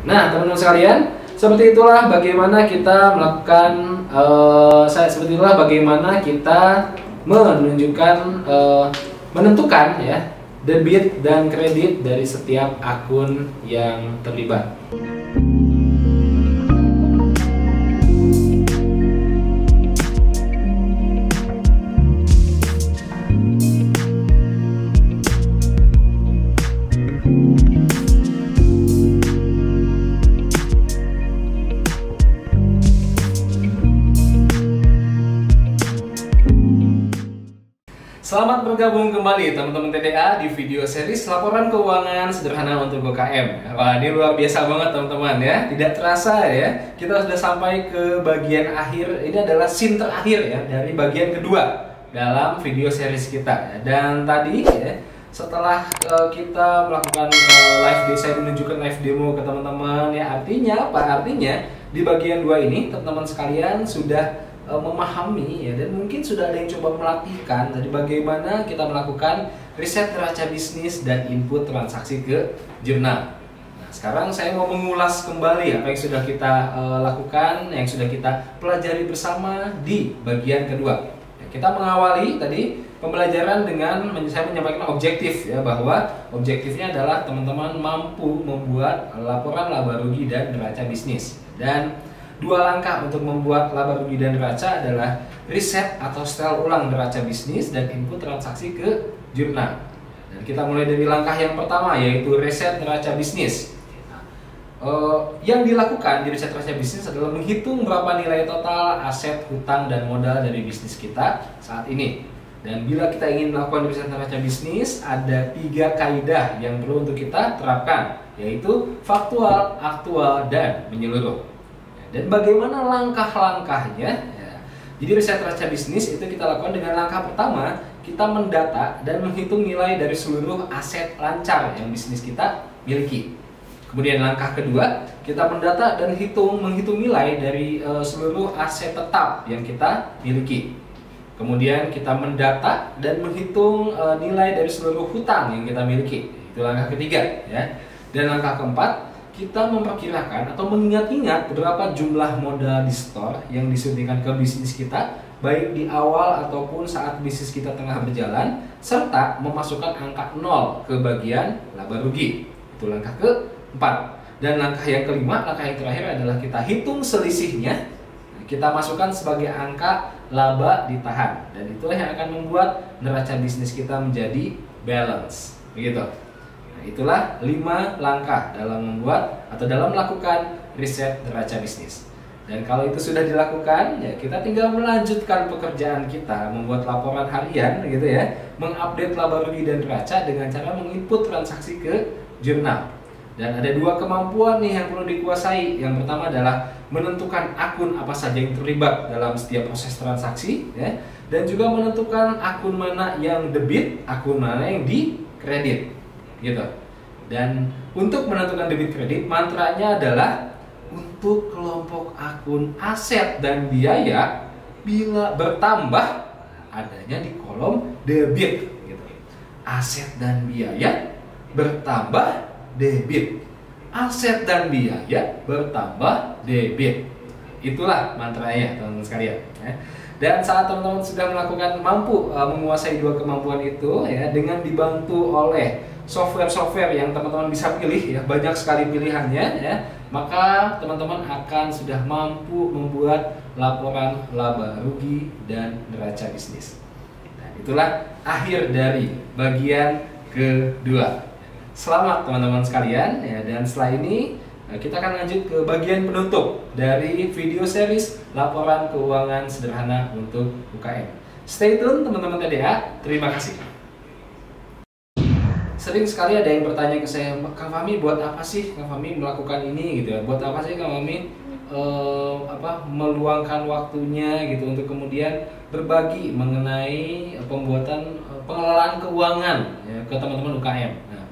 Nah, teman-teman sekalian, seperti itulah bagaimana kita melakukan menunjukkan menentukan ya debit dan kredit dari setiap akun yang terlibat. Selamat bergabung kembali teman-teman TDA di video series laporan keuangan sederhana untuk UKM. Wah, ini luar biasa banget teman-teman ya. Tidak terasa ya, kita sudah sampai ke bagian akhir. Ini adalah scene terakhir ya dari bagian kedua dalam video series kita. Dan tadi ya, setelah kita melakukan live demo, saya menunjukkan live demo ke teman-teman ya. Artinya apa? Artinya di bagian 2 ini teman-teman sekalian sudah memahami ya, dan mungkin sudah ada yang coba melatihkan tadi bagaimana kita melakukan riset neraca bisnis dan input transaksi ke jurnal. Nah, sekarang saya mau mengulas kembali apa yang sudah kita lakukan, yang sudah kita pelajari bersama di bagian kedua. Ya, kita mengawali tadi pembelajaran dengan saya menyampaikan objektif ya, bahwa objektifnya adalah teman-teman mampu membuat laporan laba rugi dan neraca bisnis. Dan 2 langkah untuk membuat laba rugi dan neraca adalah riset atau setel ulang neraca bisnis dan input transaksi ke jurnal. Dan kita mulai dari langkah yang pertama, yaitu riset neraca bisnis. Yang dilakukan di riset neraca bisnis adalah menghitung berapa nilai total aset, hutang, dan modal dari bisnis kita saat ini. Dan bila kita ingin melakukan riset neraca bisnis, ada 3 kaidah yang perlu untuk kita terapkan, yaitu faktual, aktual, dan menyeluruh. Dan bagaimana langkah-langkahnya? Ya. Jadi riset neraca bisnis itu kita lakukan dengan langkah pertama, kita mendata dan menghitung nilai dari seluruh aset lancar yang bisnis kita miliki. Kemudian langkah kedua, kita mendata dan menghitung nilai dari seluruh aset tetap yang kita miliki. Kemudian kita mendata dan menghitung nilai dari seluruh hutang yang kita miliki. Itu langkah ketiga ya. Dan langkah keempat, kita memperkirakan atau mengingat-ingat berapa jumlah modal di store yang disuntikan ke bisnis kita, baik di awal ataupun saat bisnis kita tengah berjalan, serta memasukkan angka 0 ke bagian laba rugi. Itu langkah keempat. Dan langkah yang kelima, langkah yang terakhir adalah kita hitung selisihnya, kita masukkan sebagai angka laba ditahan. Dan itulah yang akan membuat neraca bisnis kita menjadi balance. Begitu. Itulah 5 langkah dalam membuat atau dalam melakukan riset neraca bisnis. Dan kalau itu sudah dilakukan, ya kita tinggal melanjutkan pekerjaan kita, membuat laporan harian gitu ya, mengupdate laba rugi dan neraca dengan cara menginput transaksi ke jurnal. Dan ada 2 kemampuan nih yang perlu dikuasai. Yang pertama adalah menentukan akun apa saja yang terlibat dalam setiap proses transaksi ya, dan juga menentukan akun mana yang debit, akun mana yang di kredit. Gitu. Dan untuk menentukan debit kredit, mantranya adalah untuk kelompok akun aset dan biaya bila bertambah adanya di kolom debit gitu. Aset dan biaya bertambah debit. Aset dan biaya bertambah debit. Itulah mantranya teman-teman sekalian ya. Dan saat teman-teman sudah melakukan menguasai 2 kemampuan itu ya, dengan dibantu oleh software-software yang teman-teman bisa pilih ya, banyak sekali pilihannya ya, maka teman-teman akan sudah mampu membuat laporan laba rugi dan neraca bisnis. Dan itulah akhir dari bagian kedua. Selamat teman-teman sekalian ya, dan setelah ini kita akan lanjut ke bagian penutup dari video series laporan keuangan sederhana untuk UKM. Stay tune teman-teman TDA, terima kasih. Sering sekali ada yang bertanya ke saya, Kang Fahmi buat apa sih Kang Fahmi melakukan ini gitu ya? Buat apa sih Kang Fahmi meluangkan waktunya gitu untuk kemudian berbagi mengenai pengelolaan keuangan ya, ke teman-teman UKM. Nah,